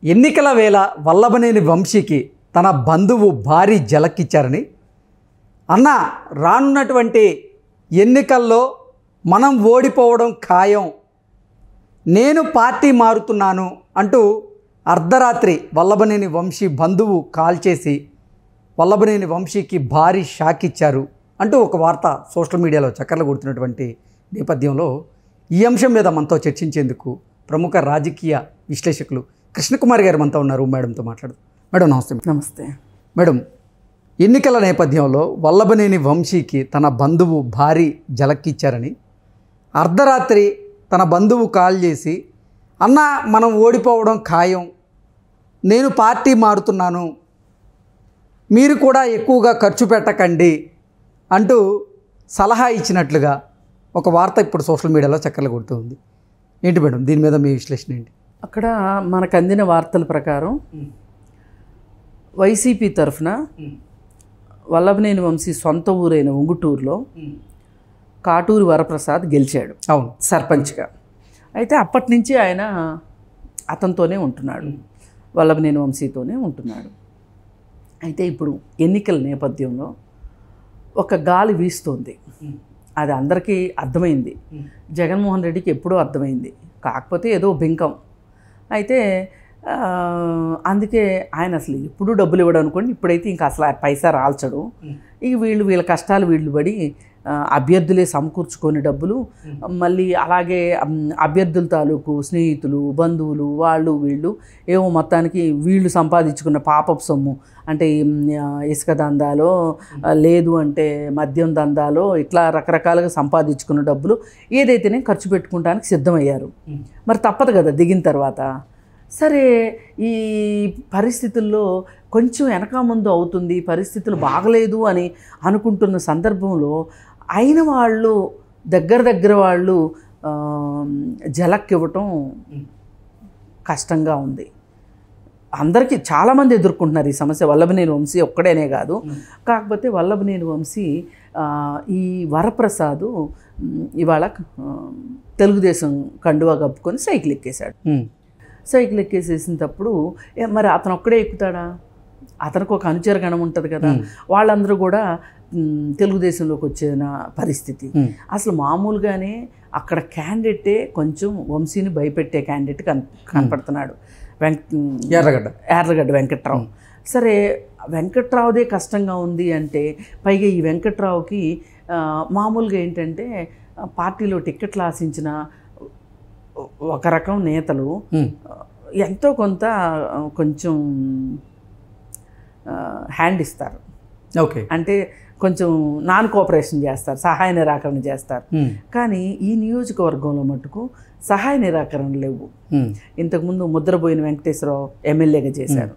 ఎన్నికల వేళ వల్లభనేని వంశీకి తన బంధువు భారీ జలక్కిచ్చారని, అన్న రానున్నటువంటి ఎన్నికల్లో మనం ఓడిపోవడం ఖాయం, నేను పార్టీ మారుతున్నాను అంటూ అర్ధరాత్రి వల్లభనేని వంశీ బంధువు కాల్ చేసి వల్లభనేని వంశీకి భారీ షాక్ ఇచ్చారు అంటూ ఒక వార్త సోషల్ మీడియాలో చక్కర్లు కొడుతున్నటువంటి నేపథ్యంలో ఈ అంశం మీద మనతో చర్చించేందుకు ప్రముఖ రాజకీయ విశ్లేషకులు కృష్ణకుమార్ గారు మనతో ఉన్నారు. మేడంతో మాట్లాడు. మేడం నమస్తే. నమస్తే మేడం, ఎన్నికల నేపథ్యంలో వల్లభనేని వంశీకి తన బంధువు భారీ జలక్కిచ్చారని, అర్ధరాత్రి తన బంధువు కాల్ చేసి అన్న మనం ఓడిపోవడం ఖాయం, నేను పార్టీ మారుతున్నాను, మీరు కూడా ఎక్కువగా ఖర్చు పెట్టకండి అంటూ సలహా ఇచ్చినట్లుగా ఒక వార్త ఇప్పుడు సోషల్ మీడియాలో చక్కర్లు కొడుతుంది. ఏంటి మేడం దీని మీద మీ విశ్లేషణ ఏంటి? అక్కడ మనకు అందిన వార్తల ప్రకారం వైసీపీ తరఫున వల్లభనేని వంశీ సొంత ఊరైన ఉంగుటూరులో కాటూరి వరప్రసాద్ గెలిచాడు. అవును, సర్పంచ్గా. అయితే అప్పటి నుంచి ఆయన అతనితోనే ఉంటున్నాడు, వల్లభనేని వంశీతోనే ఉంటున్నాడు. అయితే ఇప్పుడు ఎన్నికల నేపథ్యంలో ఒక గాలి వీస్తోంది. అది అందరికీ అర్థమైంది. జగన్మోహన్ రెడ్డికి ఎప్పుడూ అర్థమైంది, కాకపోతే ఏదో బింకం. అయితే అందుకే ఆయన అసలు ఎప్పుడూ డబ్బులు ఇవ్వడం అనుకోండి, ఇప్పుడైతే ఇంకా అసలు పైసా రాల్చడు. ఇక వీళ్ళ కష్టాలు వీళ్ళు పడి అభ్యర్థులే సమకూర్చుకొని డబ్బులు, మళ్ళీ అలాగే అభ్యర్థుల తాలూకు స్నేహితులు బంధువులు వాళ్ళు వీళ్ళు ఏమో మొత్తానికి వీళ్ళు సంపాదించుకున్న పాపపు సొమ్ము, అంటే ఇసుక దందాలో లేదు అంటే మద్యం దందాలో ఇట్లా రకరకాలుగా సంపాదించుకున్న డబ్బులు ఏదైతేనే ఖర్చు పెట్టుకోవడానికి సిద్ధమయ్యారు. మరి తప్పదు కదా దిగిన తర్వాత. సరే, ఈ పరిస్థితుల్లో కొంచెం వెనక ముందు అవుతుంది, పరిస్థితులు బాగలేదు అని అనుకుంటున్న సందర్భంలో అయిన వాళ్ళు దగ్గర వాళ్ళు జలక్ ఇవ్వటం కష్టంగా ఉంది. అందరికీ చాలామంది ఎదుర్కొంటున్నారు ఈ సమస్య. వల్లభనేని వంశీ ఒక్కడేనే కాదు. కాకపోతే వల్లభనేని వంశీ ఈ వరప్రసాద్ ఇవాళ తెలుగుదేశం కండువా కప్పుకొని సైకిల్ ఎక్కేశాడు. సైకిల్ ఎక్కేసేసినప్పుడు మరి అతను ఒక్కడే ఎక్కుతాడా? అతనికి ఒక అనుచర గణం ఉంటుంది కదా, వాళ్ళందరూ కూడా తెలుగుదేశంలోకి వచ్చిన పరిస్థితి. అసలు మామూలుగానే అక్కడ క్యాండిడేటే కొంచెం వంశీని భయపెట్టే క్యాండిడేట్ కనపడుతున్నాడు, యార్లగడ్డ వెంకట్రావు. సరే, వెంకట్రావుదే కష్టంగా ఉంది అంటే, పైగా ఈ వెంకట్రావుకి మామూలుగా ఏంటంటే పార్టీలో టిక్కెట్లు ఆశించిన ఒక రకం నేతలు ఎంతో కొంత కొంచెం హ్యాండ్ ఇస్తారు. ఓకే, అంటే కొంచెం నాన్ కోఆపరేషన్ చేస్తారు, సహాయ నిరాకరణ చేస్తారు. కానీ ఈ నియోజకవర్గంలో మటుకు సహాయ నిరాకరణ లేవు. ఇంతకుముందు ముద్రబోయిన వెంకటేశ్వరరావు ఎమ్మెల్యేగా చేశారు,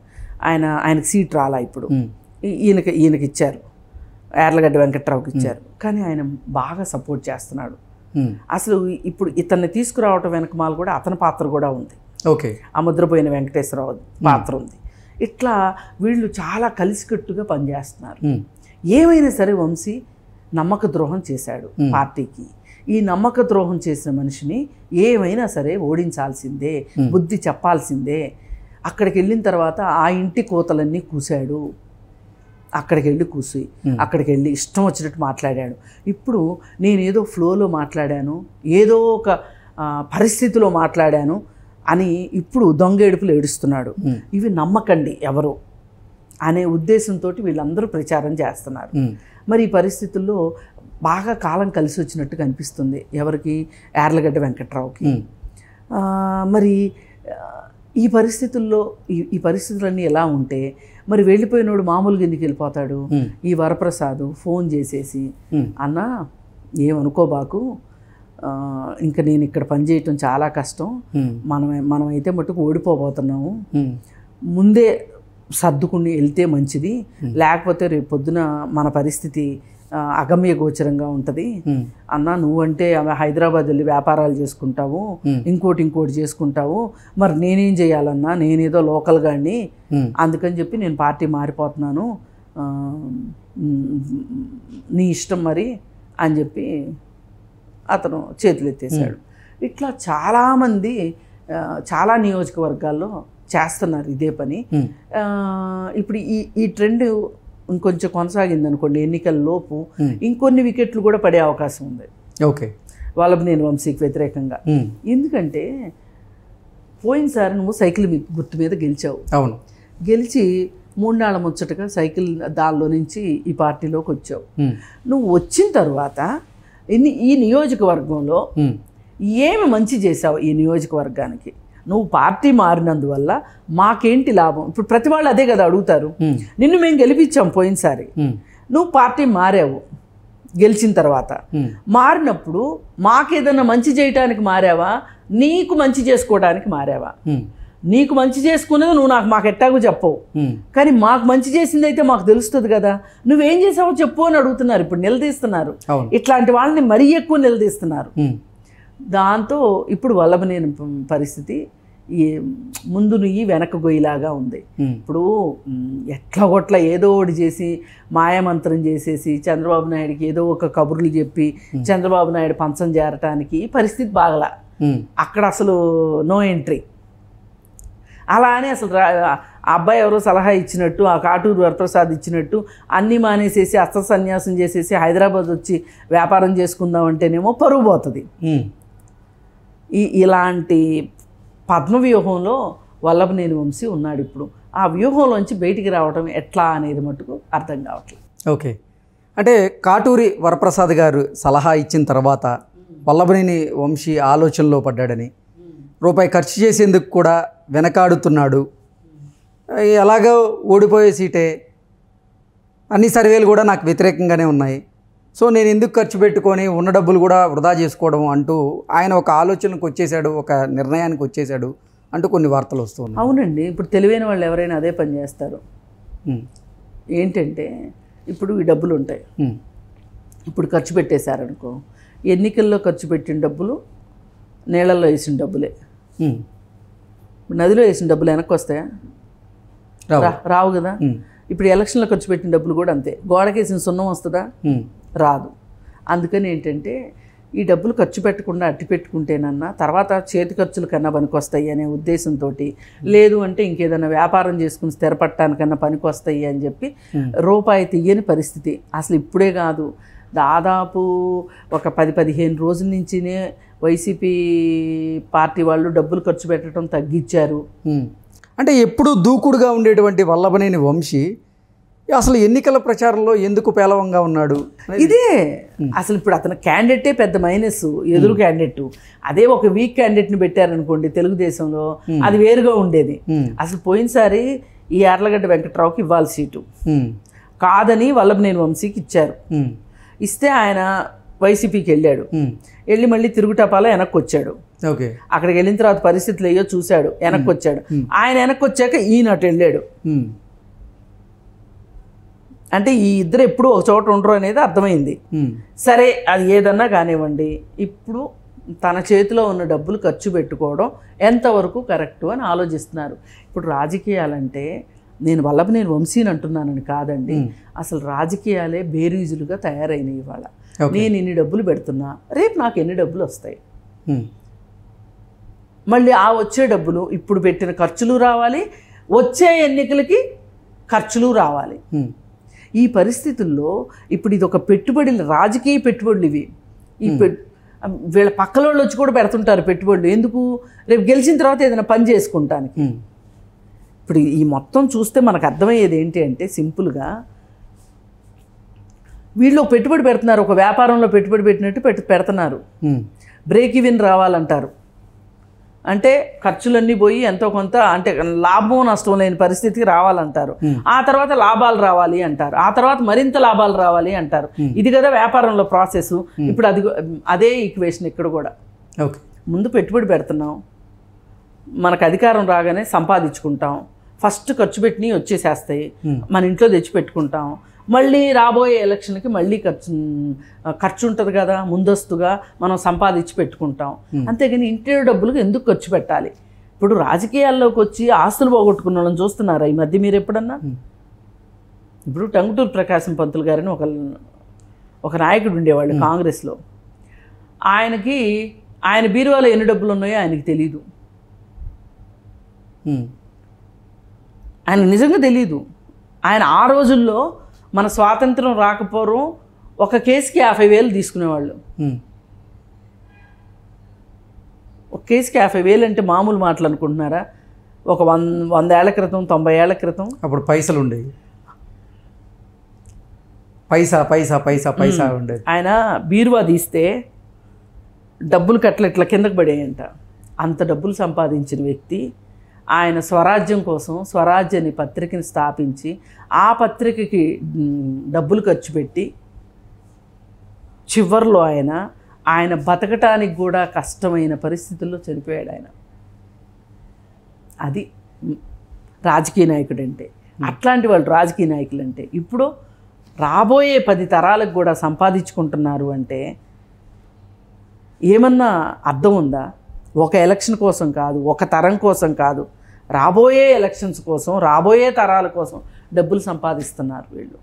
ఆయనకు సీట్ రాలా. ఇప్పుడు ఈయనకి ఇచ్చారు, యార్లగడ్డ వెంకట్రావుకి ఇచ్చారు. కానీ ఆయన బాగా సపోర్ట్ చేస్తున్నాడు. అసలు ఇప్పుడు ఇతన్ని తీసుకురావటం వెనకమాల కూడా అతని పాత్ర కూడా ఉంది. ఓకే, ఆ ముద్రపోయిన వెంకటేశ్వరరావు పాత్ర ఉంది. ఇట్లా వీళ్ళు చాలా కలిసికట్టుగా పనిచేస్తున్నారు. ఏమైనా సరే వంశీ నమ్మక ద్రోహం చేశాడు పార్టీకి. ఈ నమ్మక ద్రోహం చేసిన మనిషిని ఏమైనా సరే ఓడించాల్సిందే, బుద్ధి చెప్పాల్సిందే. అక్కడికి వెళ్ళిన తర్వాత ఆ ఇంటి కోతలన్నీ కూశాడు. అక్కడికి వెళ్ళి ఇష్టం వచ్చినట్టు మాట్లాడాడు. ఇప్పుడు నేనేదో ఫ్లోలో మాట్లాడాను, ఏదో ఒక పరిస్థితిలో మాట్లాడాను అని ఇప్పుడు దొంగేడుపులు ఏడుస్తున్నాడు. ఇవి నమ్మకండి ఎవరు అనే ఉద్దేశంతో వీళ్ళందరూ ప్రచారం చేస్తున్నారు. మరి ఈ పరిస్థితుల్లో బాగా కాలం కలిసి వచ్చినట్టు కనిపిస్తుంది ఎవరికి? యార్లగడ్డ వెంకట్రావుకి. మరి ఈ పరిస్థితుల్లో ఈ పరిస్థితులన్నీ ఎలా ఉంటే మరి వెళ్ళిపోయినోడు మామూలుగా ఎందుకు వెళ్ళిపోతాడు? ఈ వరప్రసాద్ ఫోన్ చేసేసి, అన్న ఏమనుకోబాకు, ఇంకా నేను ఇక్కడ పనిచేయటం చాలా కష్టం, మనమైతే మటుకు ఓడిపోబోతున్నాము, ముందే సర్దుకుని వెళ్తే మంచిది, లేకపోతే రేపు పొద్దున మన పరిస్థితి అగమ్య గోచరంగా ఉంటుంది అన్న. నువ్వంటే హైదరాబాద్ వెళ్ళి వ్యాపారాలు చేసుకుంటావు, ఇంకోటి చేసుకుంటావు, మరి నేనేం చేయాలన్నా, నేనేదో లోకల్ గాడిని, అందుకని చెప్పి నేను పార్టీ మారిపోతున్నాను, నీ ఇష్టం మరి అని చెప్పి అతను చేతులు ఎత్తేసాడు. ఇట్లా చాలామంది చాలా నియోజకవర్గాల్లో చేస్తున్నారు ఇదే పని. ఇప్పుడు ఈ ట్రెండ్ ఇంకొంచెం కొనసాగింది అనుకోండి, ఎన్నికల లోపు ఇంకొన్ని వికెట్లు కూడా పడే అవకాశం ఉంది ఓకే వల్లభనేని వంశీకి వ్యతిరేకంగా. ఎందుకంటే పోయినసారి నువ్వు సైకిల్ గుర్తు మీద గెలిచావు. అవును, గెలిచి 3 నాళ్ళ ముచ్చటగా సైకిల్ దానిలో నుంచి ఈ పార్టీలోకి వచ్చావు. నువ్వు వచ్చిన తర్వాత ఈ నియోజకవర్గంలో ఏమి మంచి చేసావు ఈ నియోజకవర్గానికి? నువ్వు పార్టీ మారినందువల్ల మాకేంటి లాభం? ఇప్పుడు ప్రతి వాళ్ళు అదే కదా అడుగుతారు. నిన్ను మేము గెలిపించాం పోయినసారి, నువ్వు పార్టీ మారావు గెలిచిన తర్వాత. మారినప్పుడు మాకేదన్నా మంచి చేయటానికి మారావా, నీకు మంచి చేసుకోవడానికి మారావా? నీకు మంచి చేసుకునేది నువ్వు మాకు ఎట్టాగో చెప్పవు, కానీ మాకు మంచి చేసింది అయితే మాకు తెలుస్తుంది కదా. నువ్వేం చేసావో చెప్పు అని అడుగుతున్నారు. ఇప్పుడు నిలదీస్తున్నారు, ఇట్లాంటి వాళ్ళని మరీ ఎక్కువ నిలదీస్తున్నారు. దాంతో ఇప్పుడు వల్లభనేని పరిస్థితి ముందు నుయ్యి వెనక గొయ్యిలాగా ఉంది. ఇప్పుడు ఎట్లా కొట్ల ఏదో ఒకటి చేసి మాయామంత్రం చేసేసి చంద్రబాబు నాయుడికి ఏదో ఒక కబుర్లు చెప్పి చంద్రబాబు నాయుడు పంచం చేరటానికి పరిస్థితి బాగలా. అక్కడ అసలు నో ఎంట్రీ. అలా అని అసలు ఆ అబ్బాయి ఎవరో సలహా ఇచ్చినట్టు, ఆ కాటూరు వరప్రసాద్ ఇచ్చినట్టు అన్నీ మానేసేసి అస్త్ర సన్యాసం చేసేసి హైదరాబాద్ వచ్చి వ్యాపారం చేసుకుందాం అంటేనేమో పరువు పోతుంది. ఇలాంటి పద్మవ్యూహంలో వల్లభనేని వంశీ ఉన్నాడు. ఇప్పుడు ఆ వ్యూహంలోంచి బయటికి రావడం ఎట్లా అనేది మటుకు అర్థం కావట్లేదు. ఓకే, అంటే కాటూరి వరప్రసాద్ గారు సలహా ఇచ్చిన తర్వాత వల్లభనేని వంశీ ఆలోచనలో పడ్డాడని, రూపాయి ఖర్చు చేసేందుకు కూడా వెనకాడుతున్నాడు, ఎలాగో ఓడిపోయే సీటే, అన్ని సర్వేలు కూడా నాకు వ్యతిరేకంగానే ఉన్నాయి, సో నేను ఎందుకు ఖర్చు పెట్టుకొని ఉన్న డబ్బులు కూడా వృధా చేసుకోవడం అంటూ ఆయన ఒక ఆలోచనకు వచ్చేసాడు, ఒక నిర్ణయానికి వచ్చేసాడు అంటూ కొన్ని వార్తలు వస్తూ ఉన్నాయి. అవునండి, ఇప్పుడు తెలివైన వాళ్ళు ఎవరైనా అదే పని చేస్తారు. ఏంటంటే ఇప్పుడు ఈ డబ్బులు ఉంటాయి, ఇప్పుడు ఖర్చు పెట్టేశారనుకో, ఎన్నికల్లో ఖర్చు పెట్టిన డబ్బులు నీళ్ళల్లో వేసిన డబ్బులే. నదిలో వేసిన డబ్బులు వెనక్కి వస్తాయా? రావు కదా. ఇప్పుడు ఎలక్షన్లో ఖర్చు పెట్టిన డబ్బులు కూడా అంతే. గోడకేసిన సున్నం వస్తుందా? రాదు. అందుకని ఏంటంటే ఈ డబ్బులు ఖర్చు పెట్టకుండా అట్టి పెట్టుకుంటేనన్నా తర్వాత చేతి ఖర్చుల కన్నా పనికొస్తాయి అనే ఉద్దేశంతో, లేదు అంటే ఇంకేదైనా వ్యాపారం చేసుకుని స్థిరపడటానికన్నా పనికొస్తాయి అని చెప్పి రూపాయి తీయని పరిస్థితి. అసలు ఇప్పుడే కాదు, దాదాపు ఒక 10-15 రోజుల నుంచినే వైసీపీ పార్టీ వాళ్ళు డబ్బులు ఖర్చు పెట్టడం తగ్గించారు. అంటే ఎప్పుడు దూకుడుగా ఉండేటువంటి వల్లభనేని వంశీ అసలు ఎన్నికల ప్రచారంలో ఎందుకు పేలవంగా ఉన్నాడు? ఇదే అసలు ఇప్పుడు అతను క్యాండిడేటే పెద్ద మైనస్, ఎదురు క్యాండిడేట్. అదే ఒక వీక్ క్యాండిడేట్ని పెట్టారనుకోండి తెలుగుదేశంలో, అది వేరుగా ఉండేది. అసలు పోయినసారి ఈ యార్లగడ్డ వెంకట్రావుకి ఇవ్వాలి సీటు, కాదని వల్లభనేని వంశీకి ఇచ్చారు. ఇస్తే ఆయన వైసీపీకి వెళ్ళాడు, వెళ్ళి మళ్ళీ తిరుగుటపాలో వెనక్కి వచ్చాడు. ఓకే, అక్కడికి వెళ్ళిన తర్వాత పరిస్థితులు అయ్యో చూశాడు, వెనక్కి వచ్చాడు. ఆయన వెనక్కి వచ్చాక ఈయన అటు వెళ్ళాడు. అంటే ఈ ఇద్దరు ఎప్పుడు ఒక చోట ఉండరు అనేది అర్థమైంది. సరే, అది ఏదన్నా కానివ్వండి, ఇప్పుడు తన చేతిలో ఉన్న డబ్బులు ఖర్చు పెట్టుకోవడం ఎంతవరకు కరెక్టు అని ఆలోచిస్తున్నారు. ఇప్పుడు రాజకీయాలంటే నేను వల్లభనేని వంశీని అంటున్నానని కాదండి, అసలు రాజకీయాలే బేరీజులుగా తయారైనవి. ఇవాళ నేను ఇన్ని డబ్బులు పెడుతున్నా, రేపు నాకు ఎన్ని డబ్బులు వస్తాయి, మళ్ళీ ఆ వచ్చే డబ్బులు ఇప్పుడు పెట్టిన ఖర్చులు రావాలి, వచ్చే ఎన్నికలకి ఖర్చులు రావాలి. ఈ పరిస్థితుల్లో ఇప్పుడు ఇది ఒక పెట్టుబడులు, రాజకీయ పెట్టుబడులు ఇవి. ఈ వీళ్ళ పక్కల వాళ్ళు వచ్చి కూడా పెడుతుంటారు పెట్టుబడులు. ఎందుకు? రేపు గెలిచిన తర్వాత ఏదైనా పని చేసుకుంటానికి. ఇప్పుడు ఈ మొత్తం చూస్తే మనకు అర్థమయ్యేది ఏంటి అంటే సింపుల్గా వీళ్ళు పెట్టుబడి పెడుతున్నారు, ఒక వ్యాపారంలో పెట్టుబడి పెట్టినట్టు పెడుతున్నారు. బ్రేక్ ఈవెన్ రావాలంటారు, అంటే ఖర్చులన్నీ పోయి ఎంతో కొంత అంటే లాభం నష్టం లేని పరిస్థితికి రావాలంటారు. ఆ తర్వాత లాభాలు రావాలి అంటారు, ఆ తర్వాత మరింత లాభాలు రావాలి అంటారు. ఇది కదా వ్యాపారంలో ప్రాసెస్. ఇప్పుడు అదే ఈక్వేషన్ ఇక్కడ కూడా. ముందు పెట్టుబడి పెడుతున్నాం, మనకు అధికారం రాగానే సంపాదించుకుంటాం, ఫస్ట్ ఖర్చు పెట్టినవి వచ్చేసేస్తాయి, మన ఇంట్లో తెచ్చి పెట్టుకుంటాం. మళ్ళీ రాబోయే ఎలక్షన్కి మళ్ళీ ఖర్చు ఉంటుంది కదా, ముందస్తుగా మనం సంపాదించి పెట్టుకుంటాం. అంతేగాని ఇంటి డబ్బులకు ఎందుకు ఖర్చు పెట్టాలి? ఇప్పుడు రాజకీయాల్లోకి వచ్చి ఆస్తులు పోగొట్టుకున్న వాళ్ళని చూస్తున్నారా ఈ మధ్య మీరు ఎప్పుడన్నా? ఇప్పుడు టంగుటూరు ప్రకాశం పంతులు గారని ఒక నాయకుడు ఉండేవాళ్ళు కాంగ్రెస్లో. ఆయన బీరువాలో ఎన్ని డబ్బులు ఉన్నాయో ఆయనకి తెలీదు. ఆయన నిజంగా తెలీదు. ఆయన ఆ రోజుల్లో మన స్వాతంత్రం రాకపోవడం ఒక కేసుకి 50,000 తీసుకునేవాళ్ళు. ఒక కేసుకి 50,000 అంటే మామూలు మాటలు అనుకుంటున్నారా? ఒక 100 ఏళ్ల క్రితం, 90 ఏళ్ల క్రితం అప్పుడు పైసలు ఉండేవి. పైసా పైసా పైసా పైసా ఉండేది. ఆయన బీరువా తీస్తే డబ్బులు కట్టలు ఇట్లా కిందకు పడేయంట. అంత డబ్బులు సంపాదించిన వ్యక్తి ఆయన స్వరాజ్యం కోసం స్వరాజ్య అనే పత్రికని స్థాపించి ఆ పత్రికకి డబ్బులు ఖర్చు పెట్టి చివర్లో ఆయన బతకటానికి కూడా కష్టమైన పరిస్థితుల్లో చనిపోయాడు ఆయన. అది రాజకీయ నాయకుడు అంటే. అట్లాంటి వాళ్ళు రాజకీయ నాయకులు అంటే. ఇప్పుడు రాబోయే 10 తరాలకు కూడా సంపాదించుకుంటున్నారు అంటే ఏమన్నా అర్థం ఉందా? ఒక ఎలక్షన్ కోసం కాదు, ఒక తరం కోసం కాదు, రాబోయే ఎలక్షన్స్ కోసం, రాబోయే తరాల కోసం డబ్బులు సంపాదిస్తున్నారు వీళ్ళు.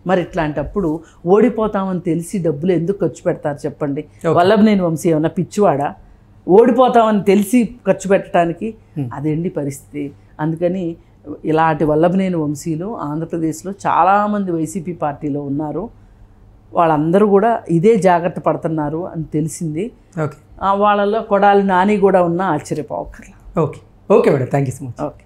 మరి ఇట్లాంటప్పుడు ఓడిపోతామని తెలిసి డబ్బులు ఎందుకు ఖర్చు పెడతారు చెప్పండి? వల్లభనేని వంశీ ఏమన్నా పిచ్చివాడా? ఓడిపోతామని తెలిసి ఖర్చు పెట్టడానికి అదేంటి పరిస్థితి. అందుకని ఇలాంటి వల్లభనేని వంశీలు ఆంధ్రప్రదేశ్లో చాలామంది వైసీపీ పార్టీలో ఉన్నారు. వాళ్ళందరూ కూడా ఇదే జాగ్రత్త పడుతున్నారు అని తెలిసింది. ఓకే, వాళ్ళలో కొడాలి నాని కూడా ఉన్నా ఆశ్చర్యపోవక్కర్లా. Okay okay madam, thank you so much. Okay.